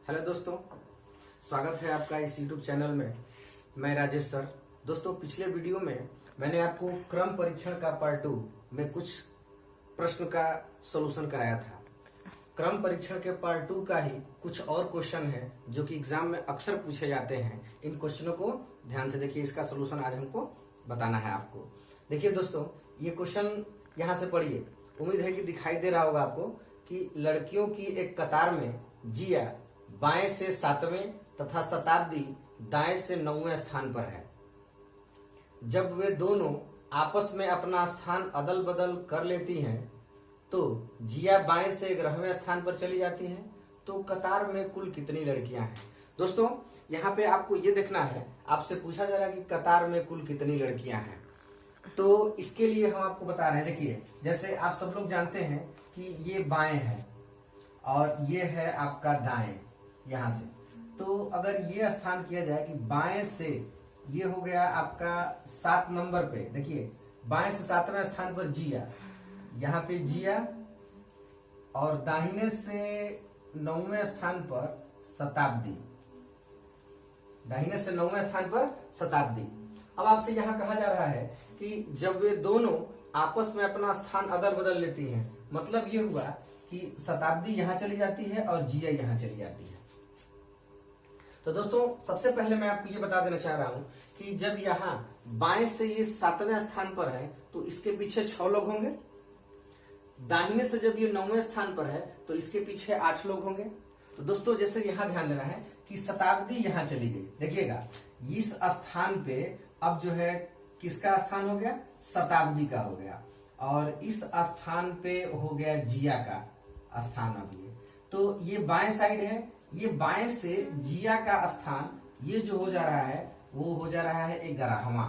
Hello दोस्तों, स्वागत है आपका इस YouTube चैनल में। मैं राजेश सर। दोस्तों, पिछले वीडियो में मैंने आपको क्रम परीक्षण का पार्ट 2 में कुछ प्रश्न का सॉल्यूशन कराया था। क्रम परीक्षण के पार्ट 2 का ही कुछ और क्वेश्चन है जो कि एग्जाम में अक्सर पूछे जाते हैं। इन क्वेश्चनों को ध्यान से देखिए, इसका सॉल्यूशन आज हमको बताना है आपको। देखिए दोस्तों, ये क्वेश्चन यहाँ से पढ़िए। उम्मीद है कि दिखाई दे रहा होगा आपको कि लड़कियों की एक कतार में जिया बाएं से 7वें तथा शताब्दी दाएं से 9वें स्थान पर है। जब वे दोनों आपस में अपना स्थान अदल बदल कर लेती हैं तो जिया बाएं से 11वें स्थान पर चली जाती हैं। तो कतार में कुल कितनी लड़कियां हैं? दोस्तों, यहाँ पे आपको ये देखना है, आपसे पूछा जा रहा है कि कतार में कुल कितनी लड़कियां हैं। तो इसके लिए हम आपको बता रहे हैं। देखिए, जैसे आप सब लोग जानते हैं कि ये बाएं है और ये है आपका दाएं। यहां से तो अगर ये स्थान किया जाए कि बाएं से ये हो गया आपका 7 नंबर पे। देखिए, बाएं से 7वें स्थान पर जिया, यहाँ पे जिया, और दाहिने से 9वें स्थान पर शताब्दी, दाहिने से 9वें स्थान पर शताब्दी। अब आपसे यहां कहा जा रहा है कि जब वे दोनों आपस में अपना स्थान अदल बदल लेती हैं, मतलब ये हुआ कि शताब्दी यहां चली जाती है और जिया यहां चली जाती है। तो दोस्तों, सबसे पहले मैं आपको ये बता देना चाह रहा हूं कि जब यहाँ बाएं से ये 7वें स्थान पर है तो इसके पीछे 6 लोग होंगे। दाहिने से जब ये 9वें स्थान पर है तो इसके पीछे 8 लोग होंगे। तो दोस्तों, जैसे यहां ध्यान देना है कि शताब्दी यहां चली गई। देखिएगा, इस स्थान पे अब जो है किसका स्थान हो गया? शताब्दी का हो गया, और इस स्थान पे हो गया जिया का स्थान। अब ये तो ये बाएं साइड है, ये बाएं से जिया का स्थान ये जो हो जा रहा है वो हो जा रहा है 11वां।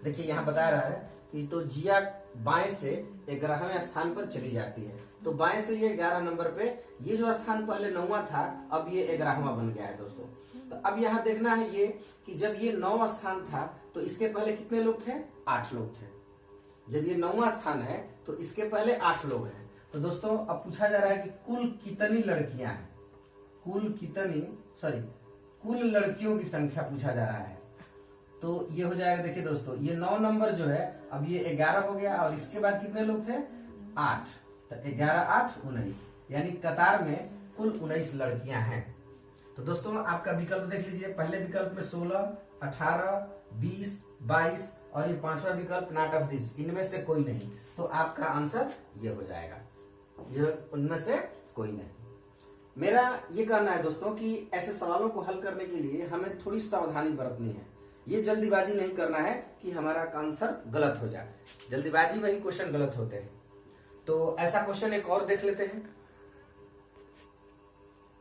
देखिए, यहाँ बता रहा है कि तो जिया बाएं से 11वें स्थान पर चली जाती है। तो बाएं से ये 11 नंबर पे, ये जो स्थान पहले 9वां था अब ये 11वां बन गया है दोस्तों। तो अब यहाँ देखना है ये कि जब ये 9वां स्थान था तो इसके पहले कितने लोग थे? 8 लोग थे। जब ये 9वां स्थान है तो इसके पहले 8 लोग हैं। तो दोस्तों, अब पूछा जा रहा है कि कुल कितनी लड़कियां हैं, कुल लड़कियों की संख्या पूछा जा रहा है। तो ये हो जाएगा, देखिए दोस्तों, ये 9 नंबर जो है अब ये 11 हो गया, और इसके बाद कितने लोग थे? 8। तो 11 8 19, यानी कतार में कुल 19 लड़कियां हैं। तो दोस्तों, आपका विकल्प देख लीजिए। पहले विकल्प में 16, 18, 20, 22 और ये 5वां विकल्प नॉट ऑफ दिस, इनमें से कोई नहीं। तो आपका आंसर ये हो जाएगा, ये उनमें से कोई नहीं। मेरा ये कहना है दोस्तों कि ऐसे सवालों को हल करने के लिए हमें थोड़ी सावधानी बरतनी है। ये जल्दीबाजी नहीं करना है कि हमारा आंसर गलत हो जाए। जल्दीबाजी में ही क्वेश्चन गलत होते हैं। तो ऐसा क्वेश्चन एक और देख लेते हैं।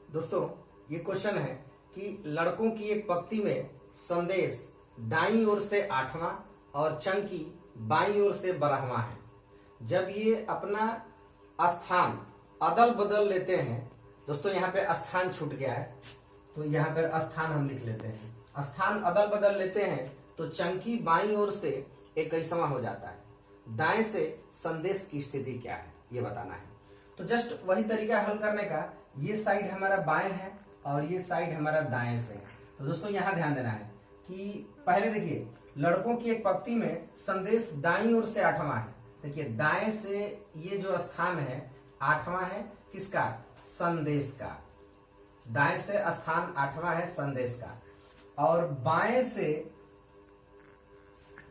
दोस्तों, ये क्वेश्चन है कि लड़कों की एक पंक्ति में संदेश दाईं ओर से 8वां और चंकी बाईं ओर से 12वां है। जब ये अपना स्थान अदल बदल लेते हैं, दोस्तों यहाँ पे स्थान छूट गया है तो यहाँ पर स्थान हम लिख लेते हैं। स्थान अदल बदल लेते हैं तो चंकी बाईं ओर से 21वां हो जाता है। दाएं से संदेश की स्थिति क्या है ये बताना है। तो जस्ट वही तरीका हल करने का, ये साइड हमारा बाएं है और ये साइड हमारा दाएं से है। तो दोस्तों, यहाँ ध्यान देना है कि पहले देखिए, लड़कों की एक पंक्ति में संदेश दाईं ओर से 8वां है। देखिए, दाएं से ये जो स्थान है 8वां है, किसका? संदेश का। दाएं से स्थान 8वां है संदेश का, और बाएं से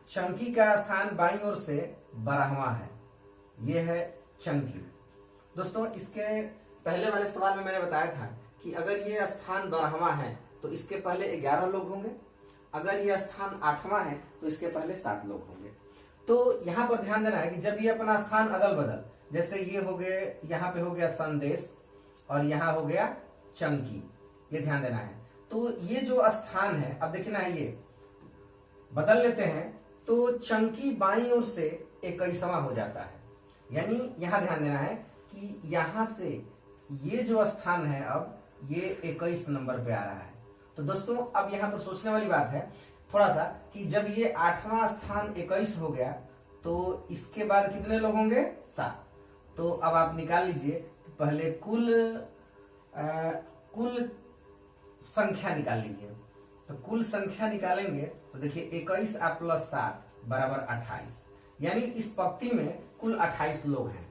चंकी का स्थान बाईं ओर से 12वां है, ये है चंकी। दोस्तों, इसके पहले वाले सवाल में मैंने बताया था कि अगर ये स्थान 12वां है तो इसके पहले 11 लोग होंगे, अगर ये स्थान 8वां है तो इसके पहले 7 लोग होंगे। तो यहाँ पर ध्यान देना है कि जब ये अपना स्थान अदल बदल, जैसे ये हो गए, यहाँ पे हो गया संदेश और यहाँ हो गया चंकी, ये ध्यान देना है। तो ये जो स्थान है, अब देखना है, ये बदल लेते हैं तो चंकी बाईं ओर से 21वां हो जाता है। यानी यहाँ ध्यान देना है कि यहाँ से ये जो स्थान है अब ये 21 नंबर पे आ रहा है। तो दोस्तों, अब यहाँ पर सोचने वाली बात है थोड़ा सा कि जब ये 8वां स्थान 21 हो गया तो इसके बाद कितने लोग होंगे? 7। तो अब आप निकाल लीजिए, पहले कुल संख्या निकाल लीजिए। तो कुल संख्या निकालेंगे तो देखिए 21 प्लस 7 बराबर 28, यानी इस पंक्ति में कुल 28 लोग हैं।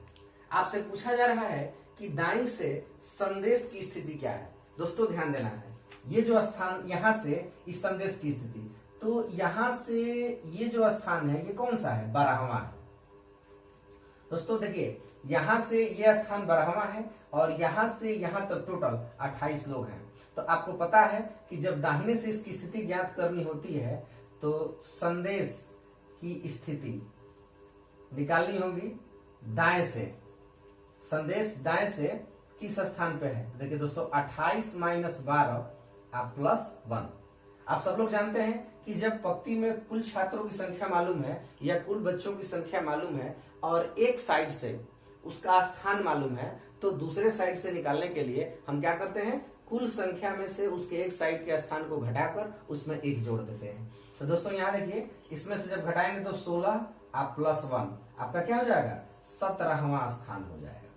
आपसे पूछा जा रहा है कि दाईं से संदेश की स्थिति क्या है। दोस्तों ध्यान देना है, ये जो स्थान यहां से इस संदेश की स्थिति, तो यहां से ये जो स्थान है ये कौन सा है, 12वां है। दोस्तों देखिए यहां से ये स्थान 12वां है और यहां से यहां तक टोटल 28 लोग हैं। तो आपको पता है कि जब दाहिने से इसकी स्थिति ज्ञात करनी होती है तो संदेश की स्थिति निकालनी होगी दाएं से। संदेश दाएं से किस स्थान पे है, देखिए दोस्तों 28 माइनस 12 आप प्लस 1। आप सब लोग जानते हैं कि जब पंक्ति में कुल छात्रों की संख्या मालूम है या कुल बच्चों की संख्या मालूम है और एक साइड से उसका स्थान मालूम है, तो दूसरे साइड से निकालने के लिए हम क्या करते हैं, कुल संख्या में से उसके एक साइड के स्थान को घटाकर उसमें एक जोड़ देते हैं। तो दोस्तों यहाँ देखिए, इसमें से जब घटाएंगे तो 16 आप प्लस 1 आपका क्या हो जाएगा, 17वां स्थान हो जाएगा।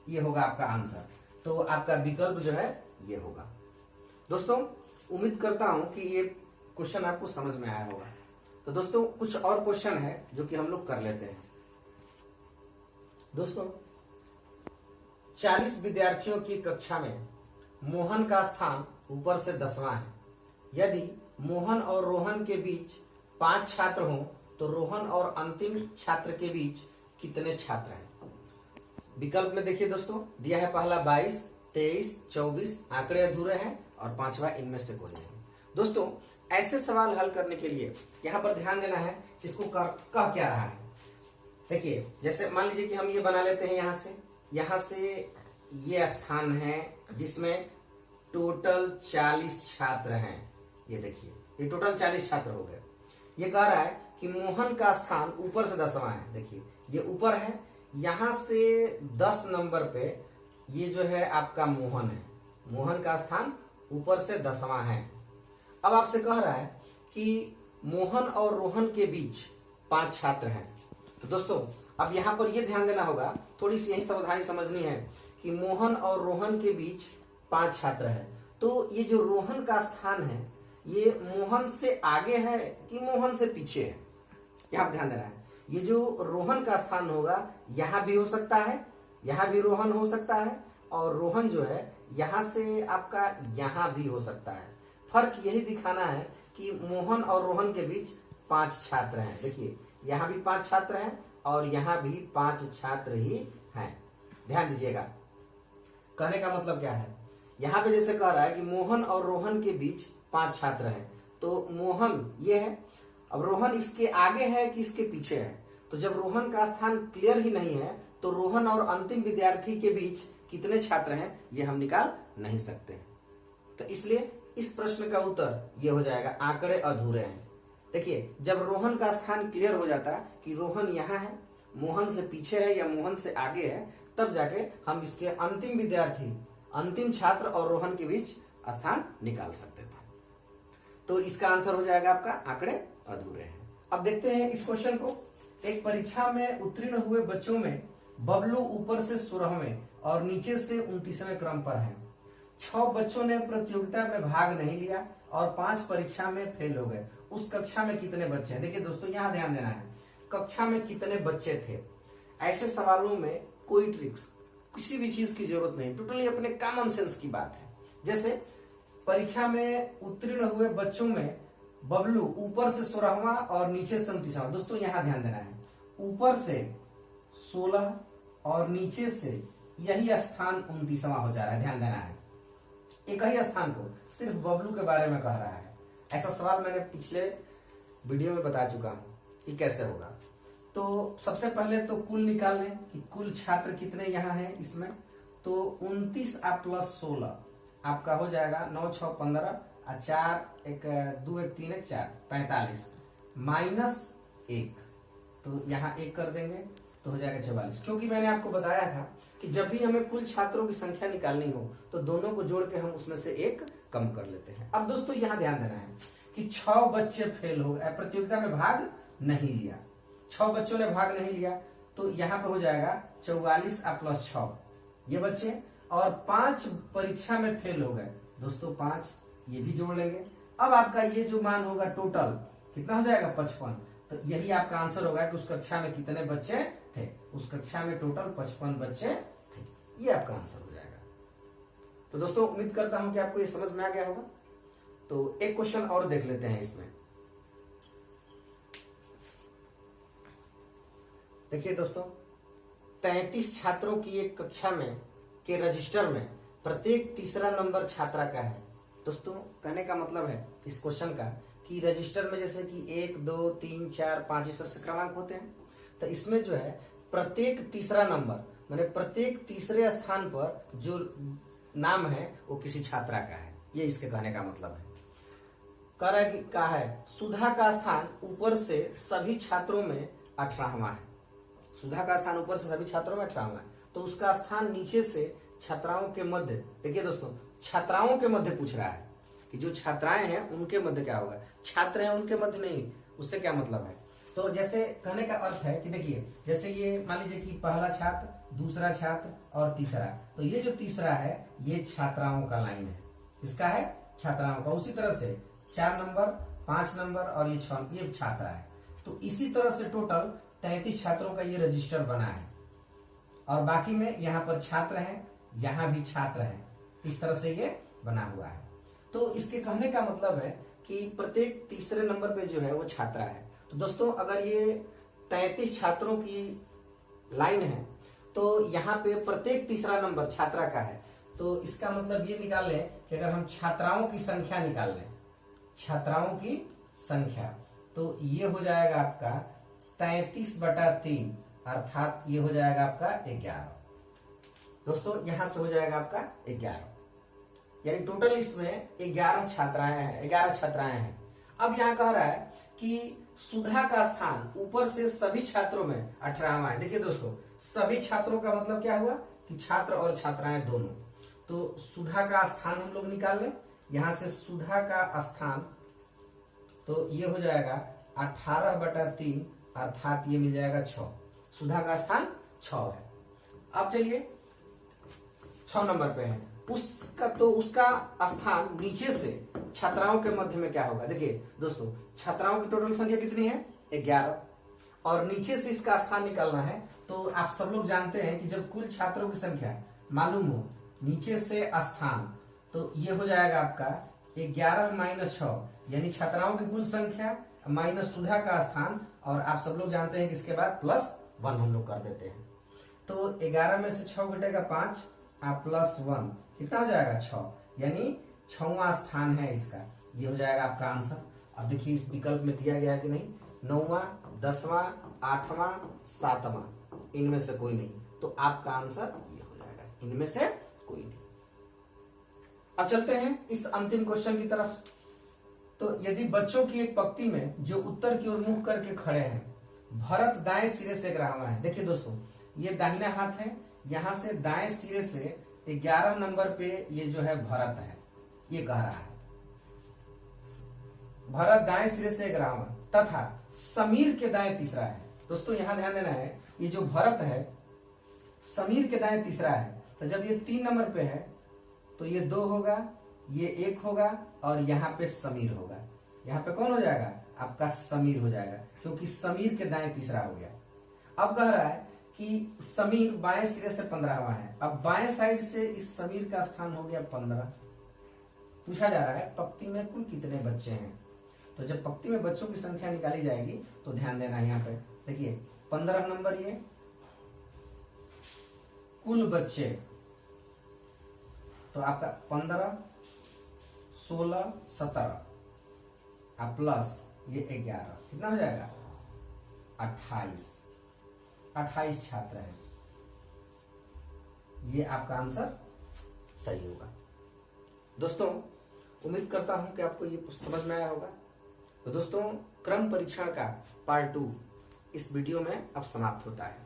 ये होगा आपका आंसर। तो आपका विकल्प जो है ये होगा। दोस्तों उम्मीद करता हूं कि ये क्वेश्चन आपको समझ में आया होगा। तो दोस्तों कुछ और क्वेश्चन है जो कि हम लोग कर लेते हैं। दोस्तों 40 विद्यार्थियों की कक्षा में मोहन का स्थान ऊपर से 10वां है। यदि मोहन और रोहन के बीच 5 छात्र हों तो रोहन और अंतिम छात्र के बीच कितने छात्र हैं। विकल्प में देखिए दोस्तों दिया है, पहला 22, 23, 24 आंकड़े अधूरे हैं और 5वां इनमें से कोई नहीं। दोस्तों ऐसे सवाल हल करने के लिए यहाँ पर ध्यान देना है इसको कह क्या रहा है। देखिए जैसे मान लीजिए कि हम ये बना लेते हैं, यहाँ से ये स्थान है जिसमें टोटल 40 छात्र हैं। ये देखिए ये टोटल 40 छात्र हो गए। ये कह रहा है कि मोहन का स्थान ऊपर से 10वां है। देखिए ये ऊपर है, यहां से 10 नंबर पे ये जो है आपका मोहन है। मोहन का स्थान ऊपर से 10वां है। अब आपसे कह रहा है कि मोहन और रोहन के बीच 5 छात्र हैं। तो दोस्तों अब यहां पर ये ध्यान देना होगा, थोड़ी सी यही सावधानी समझनी है कि मोहन और रोहन के बीच 5 छात्र हैं। तो ये जो रोहन का स्थान है ये मोहन से आगे है कि मोहन से पीछे है, यहाँ ध्यान देना है। ये जो रोहन का स्थान होगा यहां भी हो सकता है, यहां भी रोहन हो सकता है, और रोहन जो है यहां से आपका यहां भी हो सकता है। फर्क यही दिखाना है कि मोहन और रोहन के बीच 5 छात्र हैं। देखिए यहाँ भी 5 छात्र हैं और यहाँ भी 5 छात्र ही हैं। ध्यान दीजिएगा, कहने का मतलब क्या है, यहाँ पे जैसे कह रहा है कि मोहन और रोहन के बीच 5 छात्र हैं, तो मोहन ये है, अब रोहन इसके आगे है कि इसके पीछे है। तो जब रोहन का स्थान क्लियर ही नहीं है तो रोहन और अंतिम विद्यार्थी के बीच कितने छात्र हैं ये हम निकाल नहीं सकते। तो इसलिए इस प्रश्न का उत्तर ये हो जाएगा, आंकड़े अधूरे हैं। देखिए जब रोहन का स्थान क्लियर हो जाता है कि रोहन यहाँ है, मोहन से पीछे है या मोहन से आगे है, तब जाके हम इसके अंतिम विद्यार्थी, अंतिम छात्र और रोहन के बीच स्थान निकाल सकते थे। तो इसका आंसर हो जाएगा आपका आंकड़े अधूरे हैं। अब देखते हैं इस क्वेश्चन को। एक परीक्षा में उत्तीर्ण हुए बच्चों में बबलू ऊपर से 16वें और नीचे से 29वें क्रम पर है। 6 बच्चों ने प्रतियोगिता में भाग नहीं लिया और 5 परीक्षा में फेल हो गए। उस कक्षा में कितने बच्चे हैं। देखिए दोस्तों यहाँ ध्यान देना है, कक्षा में कितने बच्चे थे। ऐसे सवालों में कोई ट्रिक्स, किसी भी चीज की जरूरत नहीं, टोटली अपने कॉमन सेंस की बात है। जैसे परीक्षा में उत्तीर्ण हुए बच्चों में बबलू ऊपर से 16वां और नीचे से 29वां। दोस्तों यहाँ ध्यान देना है, ऊपर से 16 और नीचे से यही स्थान 29वां हो जा रहा है। ध्यान देना है, एक ही स्थान को सिर्फ बबलू के बारे में कह रहा है। ऐसा सवाल मैंने पिछले वीडियो में बता चुका हूं कि कैसे होगा। तो सबसे पहले तो कुल निकाल लें कि कुल छात्र कितने यहाँ हैं इसमें। तो 29 प्लस 16 आपका हो जाएगा 9 6 15 और 4 1 2 1 3 1 4 45 माइनस 1, तो यहाँ 1 कर देंगे तो हो जाएगा 44। क्योंकि मैंने आपको बताया था कि जब भी हमें कुल छात्रों की संख्या निकालनी हो तो दोनों को जोड़ के हम उसमें से 1 कम कर लेते हैं। अब दोस्तों यहाँ ध्यान देना है कि 6 बच्चे फेल हो गए, प्रतियोगिता में भाग नहीं लिया। 6 बच्चों ने भाग नहीं लिया तो यहाँ पे हो जाएगा 44 प्लस 6 ये बच्चे, और 5 परीक्षा में फेल हो गए। दोस्तों 5 ये भी जोड़ लेंगे। अब आपका ये जो मान होगा टोटल कितना हो जाएगा 55। तो यही आपका आंसर होगा कि उस कक्षा में कितने बच्चे थे, उस कक्षा में टोटल 55 बच्चे थे। ये आपका आंसर हो जाएगा। तो दोस्तों उम्मीद करता हूं कि आपको ये समझ में आ गया होगा। तो एक क्वेश्चन और देख लेते हैं इसमें। देखिए दोस्तों, 33 छात्रों की एक कक्षा में के रजिस्टर में प्रत्येक तीसरा नंबर छात्रा का है। दोस्तों कहने का मतलब है इस क्वेश्चन का कि रजिस्टर में जैसे कि 1 2 3 4 5 इस तरह से क्रमांक होते हैं, तो इसमें जो है प्रत्येक तीसरा नंबर माने प्रत्येक तीसरे स्थान पर जो नाम है वो किसी छात्रा का है। ये इसके कहने का मतलब है। कह रहा है कि कहा है सुधा का स्थान ऊपर से सभी छात्रों में 18वां है। सुधा का स्थान ऊपर से सभी छात्रों में 18वां है, तो उसका स्थान नीचे से छात्राओं के मध्य। देखिए दोस्तों, छात्राओं के मध्य पूछ रहा है कि जो छात्राएं हैं उनके मध्य क्या होगा, छात्र हैं उनके मध्य नहीं, उससे क्या मतलब है। तो जैसे कहने का अर्थ है कि देखिए जैसे ये मान लीजिए कि पहला छात्र, दूसरा छात्र और तीसरा, तो ये जो तीसरा है ये छात्राओं का लाइन है, इसका है छात्राओं का। उसी तरह से 4 नंबर 5 नंबर और ये 6 ये छात्रा है। तो इसी तरह से टोटल 33 छात्रों का ये रजिस्टर बना है और बाकी में यहाँ पर छात्र हैं, यहाँ भी छात्र हैं, इस तरह से ये बना हुआ है। तो इसके कहने का मतलब है कि प्रत्येक तीसरे नंबर पे जो है वो छात्रा है। तो दोस्तों अगर ये 33 छात्रों की लाइन है तो यहाँ पे प्रत्येक तीसरा नंबर छात्रा का है, तो इसका मतलब ये निकाल लें कि अगर हम छात्राओं की संख्या निकाल लें, छात्राओं की संख्या, तो ये हो जाएगा आपका 33/3 अर्थात ये हो जाएगा आपका 11। दोस्तों यहां से हो जाएगा आपका 11, यानी टोटल इसमें 11 छात्राएं हैं, 11 छात्राएं हैं। अब यहां कह रहा है कि सुधा का स्थान ऊपर से सभी छात्रों में 18वां है। देखिए दोस्तों, सभी छात्रों का मतलब क्या हुआ कि छात्र और छात्राएं दोनों। तो सुधा का स्थान हम लोग निकाल लें, यहां से सुधा का स्थान, तो ये हो जाएगा 18/3 अर्थात ये मिल जाएगा 6। सुधा का स्थान 6 है। अब चलिए 6 नंबर पे है उसका, तो उसका स्थान नीचे से छात्राओं के मध्य में क्या होगा। देखिए दोस्तों, छात्राओं की टोटल संख्या कितनी है 11 और नीचे से इसका स्थान निकालना है। तो आप सब लोग जानते हैं कि जब कुल छात्रों की संख्या मालूम हो, नीचे से स्थान, तो ये हो जाएगा आपका 11 - 6 यानी छात्राओं की कुल संख्या माइनस सुधा का स्थान, और आप सब लोग जानते हैं कि इसके बाद +1 हम लोग कर देते हैं। तो 11 में से 6 घटेगा 5 +1 कितना हो जाएगा 6, यानी 6वां स्थान है इसका। ये हो जाएगा आपका आंसर। अब देखिए इस विकल्प में दिया गया है कि नहीं, 9वां 10वां 8वां 7वां, इनमें से कोई नहीं, तो आपका आंसर ये हो जाएगा, इनमें से कोई नहीं। अब चलते हैं इस अंतिम क्वेश्चन की तरफ। तो यदि बच्चों की एक पंक्ति में जो उत्तर की ओर मुख करके खड़े हैं, भरत दाएं सिरे से गिरा हुआ है। देखिए दोस्तों, ये दाहिना हाथ है, यहां से दाएं सिरे से 11 नंबर पे ये जो है भरत है, ये कह रहा है भरत दाएं सिरे से गिरा हुआ तथा समीर के दाएं तीसरा है। दोस्तों यहां ध्यान देना है, ये जो भरत है समीर के दाएं तीसरा है, तो जब ये 3 नंबर पे है तो ये 2 होगा, ये 1 होगा और यहाँ पे समीर होगा। यहाँ पे कौन हो जाएगा आपका समीर हो जाएगा, क्योंकि समीर के दाएं तीसरा हो गया। अब कह रहा है कि समीर बाएं सिरे से 15वां है। अब बाएं साइड से इस समीर का स्थान हो गया 15। पूछा जा रहा है पंक्ति में कुल कितने बच्चे हैं। तो जब पंक्ति में बच्चों की संख्या निकाली जाएगी तो ध्यान देना है, यहाँ पे देखिए 15 नंबर ये कुल बच्चे, तो आपका 15 16 17 आप प्लस ये 11 कितना हो जाएगा 28 छात्र हैं। ये आपका आंसर सही होगा। दोस्तों उम्मीद करता हूं कि आपको ये समझ में आया होगा। तो दोस्तों क्रम परीक्षण का पार्ट 2 इस वीडियो में अब समाप्त होता है।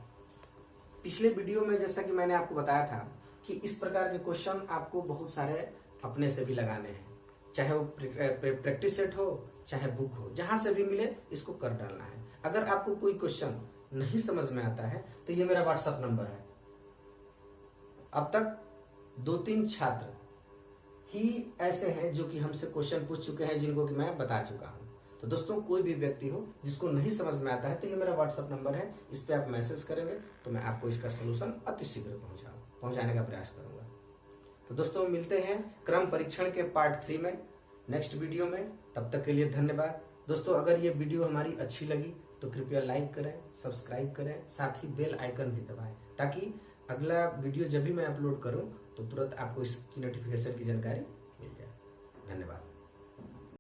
पिछले वीडियो में जैसा कि मैंने आपको बताया था कि इस प्रकार के क्वेश्चन आपको बहुत सारे अपने से भी लगाने हैं, चाहे वो प्रैक्टिस सेट हो चाहे बुक हो, जहां से भी मिले इसको कर डालना है। अगर आपको कोई क्वेश्चन नहीं समझ में आता है तो ये मेरा व्हाट्सएप नंबर है। अब तक 2-3 छात्र ही ऐसे हैं जो कि हमसे क्वेश्चन पूछ चुके हैं, जिनको कि मैं बता चुका हूं। तो दोस्तों, कोई भी व्यक्ति हो जिसको नहीं समझ में आता है तो ये मेरा व्हाट्सएप नंबर है, इस पे आप मैसेज करेंगे तो मैं आपको इसका सोल्यूशन अतिशीघ्र पहुंचाने का प्रयास करूंगा। तो दोस्तों, मिलते हैं क्रम परीक्षण के पार्ट 3 में नेक्स्ट वीडियो में। तब तक के लिए धन्यवाद। दोस्तों, अगर ये वीडियो हमारी अच्छी लगी तो कृपया लाइक करें, सब्सक्राइब करें, साथ ही बेल आइकन भी दबाएं, ताकि अगला वीडियो जब भी मैं अपलोड करूं तो तुरंत आपको इसकी नोटिफिकेशन की जानकारी मिल जाए। धन्यवाद।